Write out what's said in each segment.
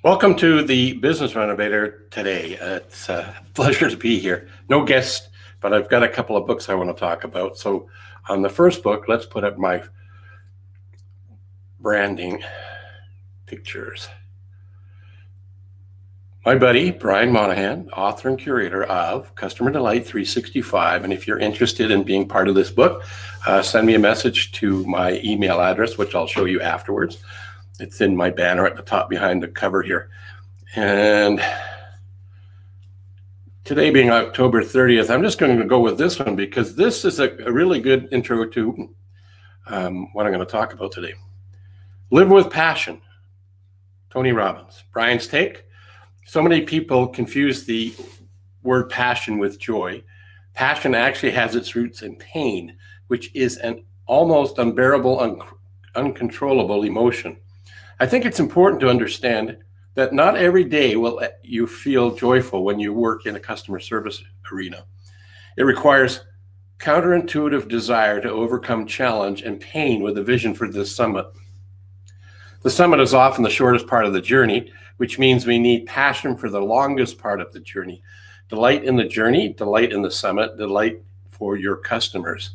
Welcome to the Business Renovator today. It's a pleasure to be here. No guest, but I've got a couple of books I want to talk about. So on the first book, let's put up my branding pictures. My buddy, Brian Monahan, author and curator of Customer Delight 365. And if you're interested in being part of this book, send me a message to my email address, which I'll show you afterwards. It's in my banner at the top behind the cover here. And today being October 30th, I'm just going to go with this one because this is a really good intro to what I'm going to talk about today. Live with passion, Tony Robbins. Brian's take. So many people confuse the word passion with joy. Passion actually has its roots in pain, which is an almost unbearable, uncontrollable emotion. I think it's important to understand that not every day will you feel joyful when you work in a customer service arena. It requires counterintuitive desire to overcome challenge and pain with a vision for the summit. The summit is often the shortest part of the journey, which means we need passion for the longest part of the journey. Delight in the journey, delight in the summit, delight for your customers.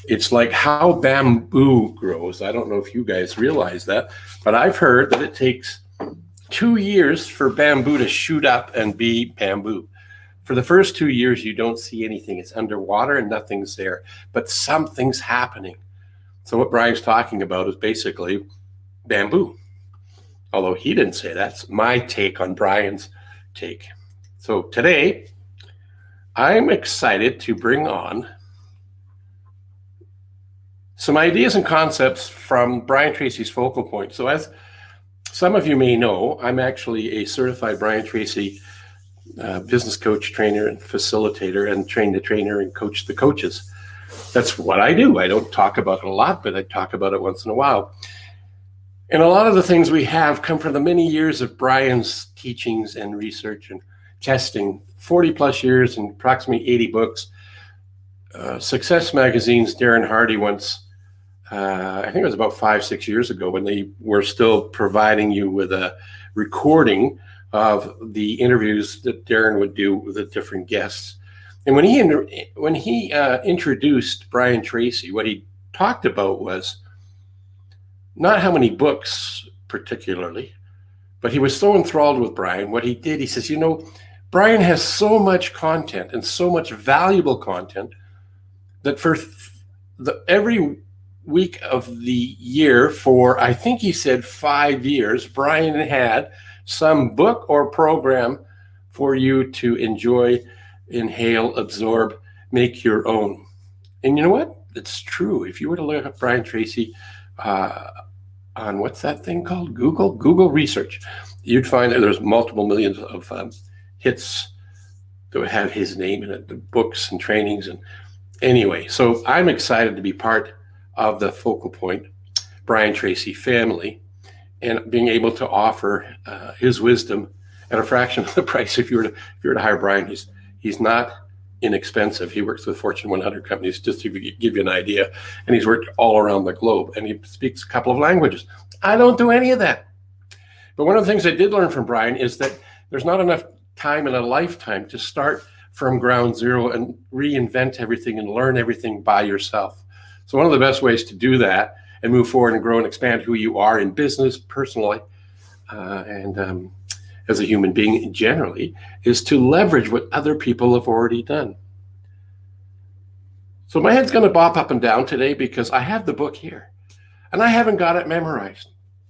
It's like how bamboo grows. I don't know if you guys realize that, but I've heard that it takes 2 years for bamboo to shoot up and be bamboo. For the first 2 years, you don't see anything. It's underwater and nothing's there, but something's happening. So what Brian's talking about is basically bamboo. Although he didn't say that's my take on Brian's take. So today, I'm excited to bring on some ideas and concepts from Brian Tracy's Focal Point. So as some of you may know, I'm actually a certified Brian Tracy business coach, trainer, and facilitator, and train the trainer and coach the coaches. That's what I do. I don't talk about it a lot, but I talk about it once in a while. And a lot of the things we have come from the many years of Brian's teachings and research and testing, 40 plus years and approximately 80 books. Success Magazine's Darren Hardy once, I think it was about 5-6 years ago when they were still providing you with a recording of the interviews that Darren would do with the different guests. And when he introduced Brian Tracy, what he talked about was not how many books particularly, but he was so enthralled with Brian. What he did, he says, Brian has so much content and so much valuable content that for every week of the year for, I think he said 5 years, Brian had some book or program for you to enjoy, inhale, absorb, make your own. And you know what? It's true. If you were to look up Brian Tracy on what's that thing called? Google research, you'd find that there's multiple millions of hits that would have his name in it, the books and trainings. And anyway, so I'm excited to be part of the Focal Point Brian Tracy family and being able to offer his wisdom at a fraction of the price. If you were to hire Brian, he's not inexpensive. He works with Fortune 100 companies, just to give you an idea, and he's worked all around the globe, and he speaks a couple of languages. I don't do any of that. But one of the things I did learn from Brian is that there's not enough time in a lifetime to start from ground zero and reinvent everything and learn everything by yourself. So one of the best ways to do that and move forward and grow and expand who you are in business, personally, and as a human being generally, is to leverage what other people have already done. So my head's going to bop up and down today because I have the book here and I haven't got it memorized.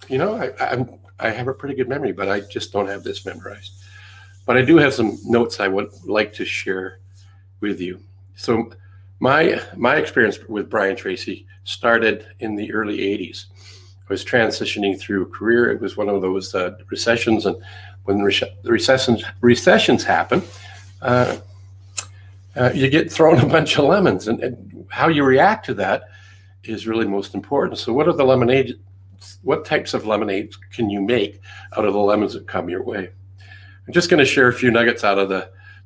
I have a pretty good memory, but I just don't have this memorized. But I do have some notes I would like to share with you. So my experience with Brian Tracy started in the early 80s. I was transitioning through a career. It was one of those recessions, and when the recessions happen, you get thrown a bunch of lemons, and how you react to that is really most important. So what types of lemonades can you make out of the lemons that come your way? I'm just going to share a few nuggets out of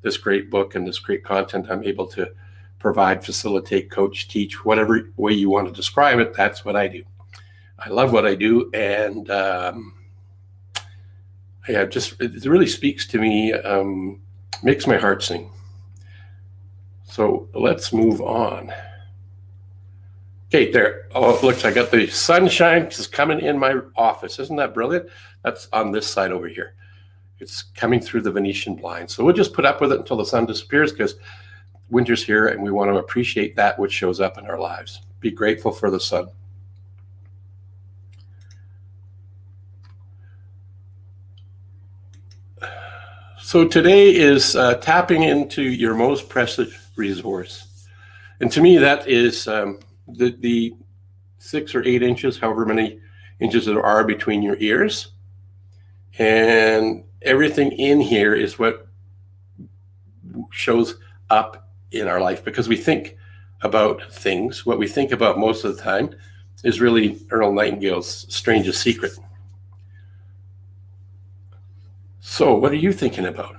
this great book and this great content I'm able to provide, facilitate, coach, teach, whatever way you want to describe it. That's what I do. I love what I do, and I it really speaks to me, makes my heart sing. So let's move on. Okay, there. Oh, look, I got the sunshine just coming in my office. Isn't that brilliant? That's on this side over here. It's coming through the Venetian blinds. So we'll just put up with it until the sun disappears, because winter's here and we want to appreciate that which shows up in our lives. Be grateful for the sun. So today is tapping into your most precious resource. And to me, that is the 6 or 8 inches, however many inches there are between your ears. And everything in here is what shows up in our life, because we think about things. What we think about most of the time is really Earl Nightingale's strangest secret. So what are you thinking about?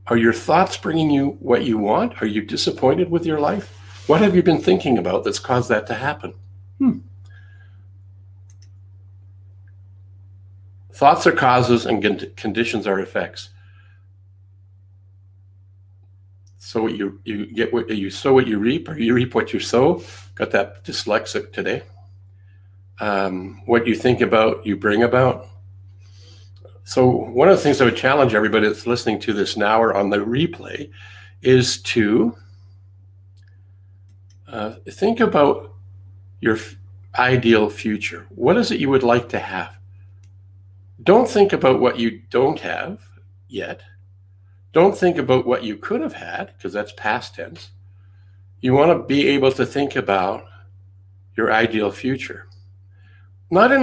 Are your thoughts bringing you what you want? Are you disappointed with your life? What have you been thinking about that's caused that to happen? Thoughts are causes and conditions are effects. So what you get, what you sow, what you reap, or you reap what you sow. Got that dyslexic today. What you think about, you bring about. So one of the things I would challenge everybody that's listening to this now or on the replay is to think about your ideal future. What is it you would like to have? Don't think about what you don't have yet. Don't think about what you could have had, because that's past tense. You want to be able to think about your ideal future. Not from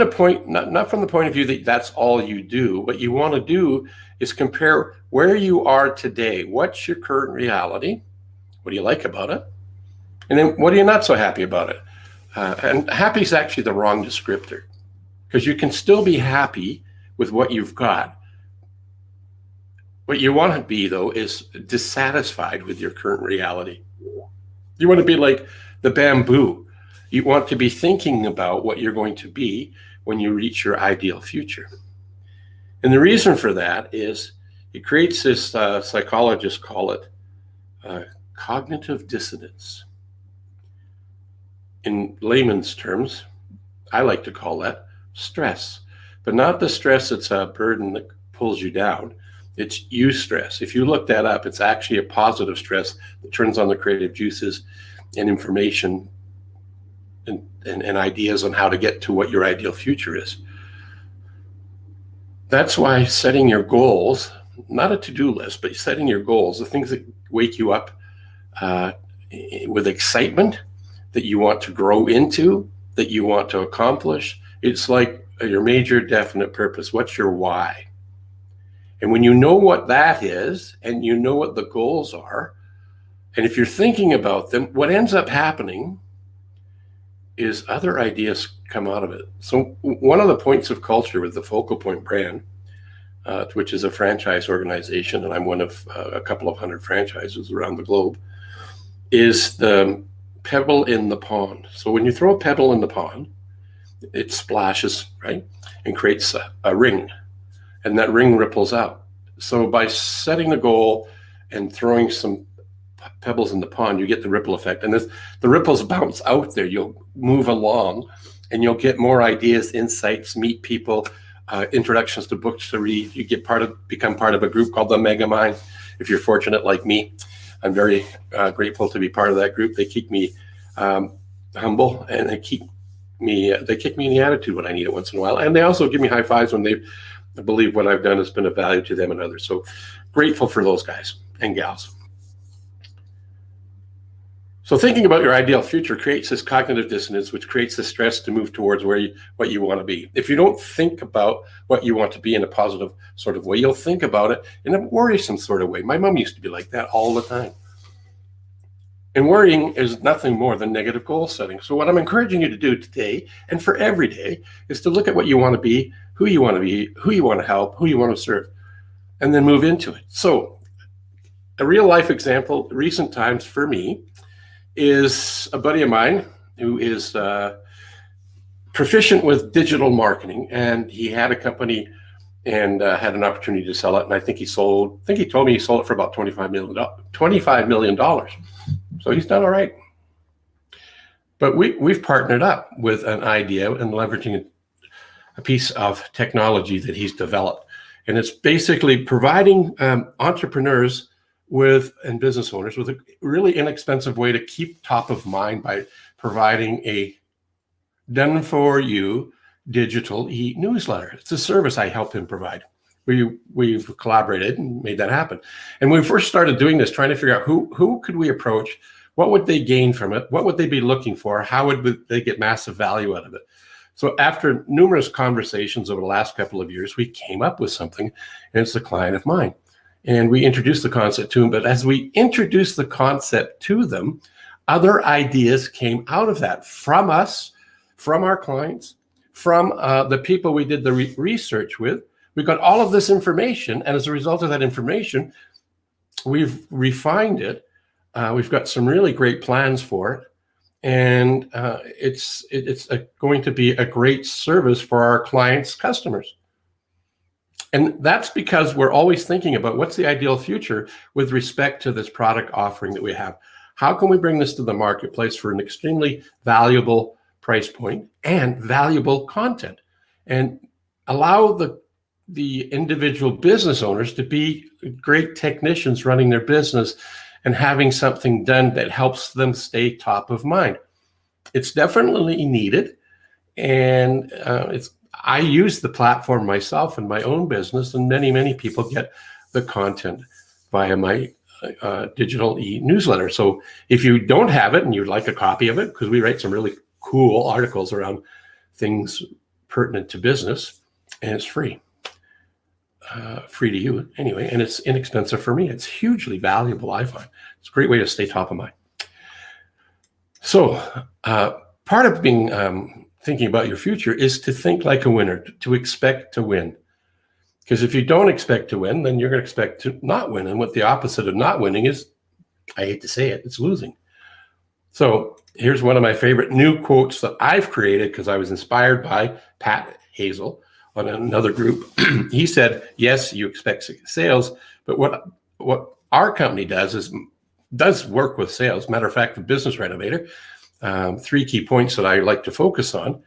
the point of view that that's all you do. What you want to do is compare where you are today. What's your current reality? What do you like about it? And then what are you not so happy about it? And happy is actually the wrong descriptor, because you can still be happy with what you've got. What you want to be, though, is dissatisfied with your current reality. You want to be like the bamboo. You want to be thinking about what you're going to be when you reach your ideal future. And the reason for that is it creates this, psychologists call it cognitive dissonance. In layman's terms, I like to call that stress, but not the stress that's a burden that pulls you down. It's eustress. If you look that up, it's actually a positive stress that turns on the creative juices and information and ideas on how to get to what your ideal future is. That's why setting your goals, not a to-do list, but setting your goals, the things that wake you up with excitement, that you want to grow into, that you want to accomplish. It's like your major definite purpose. What's your why? And when you know what that is, and you know what the goals are, and if you're thinking about them, what ends up happening is other ideas come out of it. So one of the points of culture with the Focal Point brand, which is a franchise organization, and I'm one of a couple of hundred franchises around the globe, is the pebble in the pond. So when you throw a pebble in the pond, it splashes, right, and creates a ring, and that ring ripples out. So by setting the goal and throwing some pebbles in the pond, you get the ripple effect. And as the ripples bounce out there, you'll move along and you'll get more ideas, insights, meet people, introductions to books to read. You become part of a group called the Mega Mind. If you're fortunate like me, I'm very grateful to be part of that group. They keep me humble, and they kick me in the attitude when I need it once in a while. And they also give me high fives when they believe what I've done has been of value to them and others. So grateful for those guys and gals. So thinking about your ideal future creates this cognitive dissonance, which creates the stress to move towards what you want to be. If you don't think about what you want to be in a positive sort of way, you'll think about it in a worrisome sort of way. My mom used to be like that all the time. And worrying is nothing more than negative goal setting. So what I'm encouraging you to do today and for every day is to look at what you want to be, who you want to help, who you want to serve, and then move into it. So a real life example, recent times for me, is a buddy of mine who is proficient with digital marketing, and he had a company and had an opportunity to sell it. And I think he told me he sold it for about $25 million. So he's done all right. But we've partnered up with an idea and leveraging a piece of technology that he's developed. And it's basically providing entrepreneurs and business owners with a really inexpensive way to keep top of mind by providing a done-for-you digital e-newsletter. It's a service I helped him provide. We've collaborated and made that happen. And when we first started doing this, trying to figure out who could we approach, what would they gain from it, what would they be looking for, how would they get massive value out of it. So after numerous conversations over the last couple of years, we came up with something, and it's a client of mine. And we introduced the concept to him, but as we introduced the concept to them, other ideas came out of that from us, from our clients, from the people we did the research with. We got all of this information, and as a result of that information, we've refined it. We've got some really great plans for it, and it's going to be a great service for our clients' customers. And that's because we're always thinking about what's the ideal future with respect to this product offering that we have. How can we bring this to the marketplace for an extremely valuable price point and valuable content, and allow the individual business owners to be great technicians running their business and having something done that helps them stay top of mind. It's definitely needed, and I use the platform myself in my own business, and many people get the content via my digital e-newsletter. So if you don't have it and you'd like a copy of it, because we write some really cool articles around things pertinent to business, and it's free to you anyway, and it's inexpensive for me. It's hugely valuable, I find. It's a great way to stay top of mind. So part of being thinking about your future is to think like a winner, to expect to win. Because if you don't expect to win, then you're going to expect to not win. And what the opposite of not winning is, I hate to say it, it's losing. So here's one of my favorite new quotes that I've created because I was inspired by Pat Hazel on another group. He said, yes, you expect sales, but what our company does work with sales. Matter of fact, the Business Renovator, 3 key points that I like to focus on,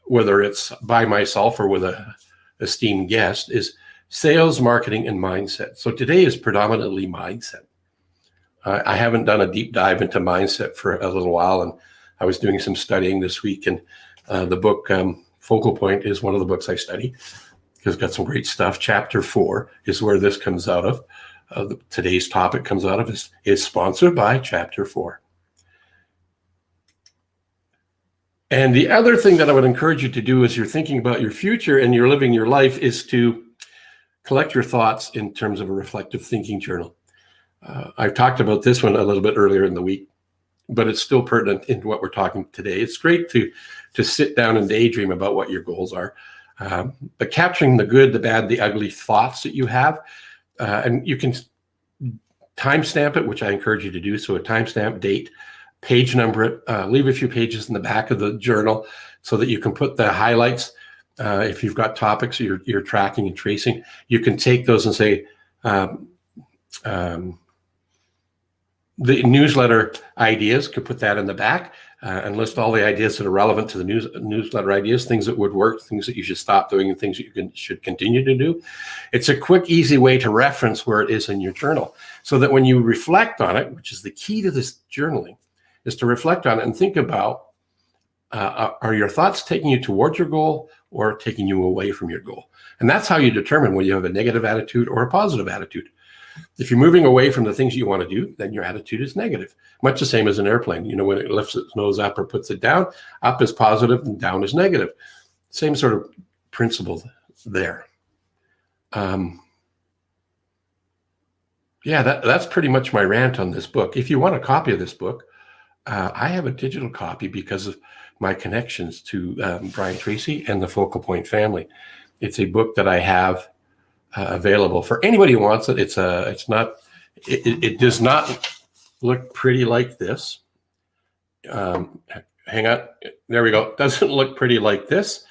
whether it's by myself or with a esteemed guest, is sales, marketing, and mindset. So today is predominantly mindset. I haven't done a deep dive into mindset for a little while, and I was doing some studying this week, and the book Focal Point is one of the books I study. It's got some great stuff. Chapter 4 is where this comes out of. Today's topic comes out of is sponsored by Chapter 4. And the other thing that I would encourage you to do as you're thinking about your future and you're living your life is to collect your thoughts in terms of a reflective thinking journal. I've talked about this one a little bit earlier in the week, but it's still pertinent in what we're talking today. It's great to sit down and daydream about what your goals are, but capturing the good, the bad, the ugly thoughts that you have, and you can timestamp it, which I encourage you to do. So a timestamp, date, page number it, leave a few pages in the back of the journal so that you can put the highlights. If you've got topics you're tracking and tracing, you can take those and say, the newsletter ideas, could put that in the back and list all the ideas that are relevant to the newsletter ideas, things that would work, things that you should stop doing, and things that you should continue to do. It's a quick, easy way to reference where it is in your journal so that when you reflect on it, which is the key to this journaling, is to reflect on it and think about, are your thoughts taking you towards your goal or taking you away from your goal? And that's how you determine whether you have a negative attitude or a positive attitude. If you're moving away from the things you want to do, then your attitude is negative. Much the same as an airplane. You know, when it lifts its nose up or puts it down, up is positive and down is negative. Same sort of principle there. Yeah, that's pretty much my rant on this book. If you want a copy of this book, I have a digital copy because of my connections to Brian Tracy and the Focal Point family. It's a book that I have available for anybody who wants it. It does not look pretty like this. Hang on, there we go. It doesn't look pretty like this,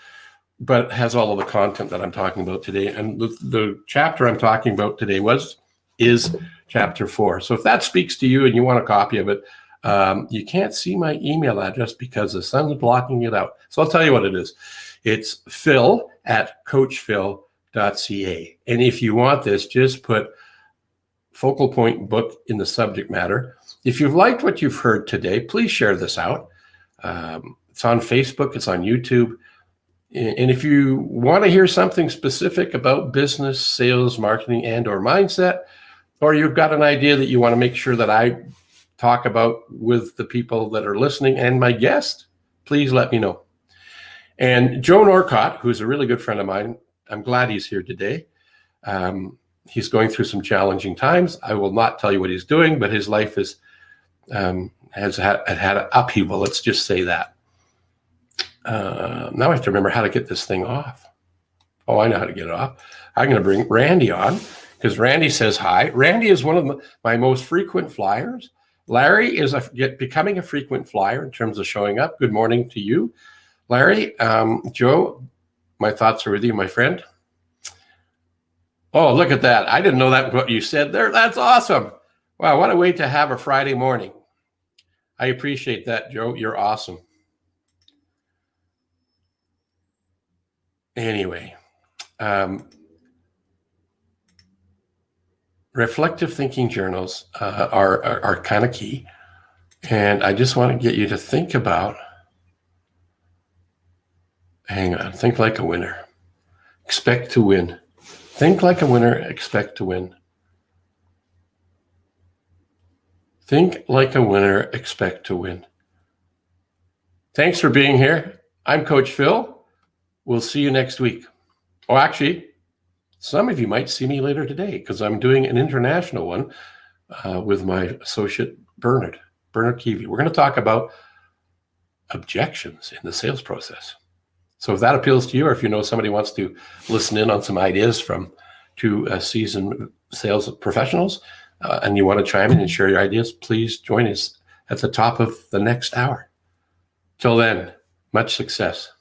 but it has all of the content that I'm talking about today. And the chapter I'm talking about today is chapter 4. So if that speaks to you and you want a copy of it, you can't see my email address because the sun's blocking it out. So I'll tell you what it is. It's phil@coachphil.ca. And if you want this, just put focal point book in the subject matter. If you've liked what you've heard today, please share this out. It's on Facebook, it's on YouTube. And if you want to hear something specific about business, sales, marketing, and or mindset, or you've got an idea that you want to make sure that I talk about with the people that are listening and my guest, please let me know. And Joe Norcott, who's a really good friend of mine, I'm glad he's here today. He's going through some challenging times. I will not tell you what he's doing, but his life has had an upheaval. Let's just say that. Now I have to remember how to get this thing off. Oh, I know how to get it off. I'm going to bring Randy on because Randy says hi. Randy is one of my most frequent flyers. Larry is becoming a frequent flyer in terms of showing up. Good morning to you, Larry. Joe, my thoughts are with you, my friend. Oh, look at that. I didn't know that what you said there. That's awesome. Wow, what a way to have a Friday morning. I appreciate that, Joe. You're awesome. Anyway, reflective thinking journals are kind of key. And I just want to get you to think about, hang on, think like a winner. Expect to win. Think like a winner, expect to win. Think like a winner, expect to win. Thanks for being here. I'm Coach Phil. We'll see you next week. Oh, actually, some of you might see me later today because I'm doing an international one with my associate Bernard Keevy. We're going to talk about objections in the sales process. So if that appeals to you, or if you know somebody wants to listen in on some ideas from two seasoned sales professionals, and you want to chime in and share your ideas, please join us at the top of the next hour. Till then, much success.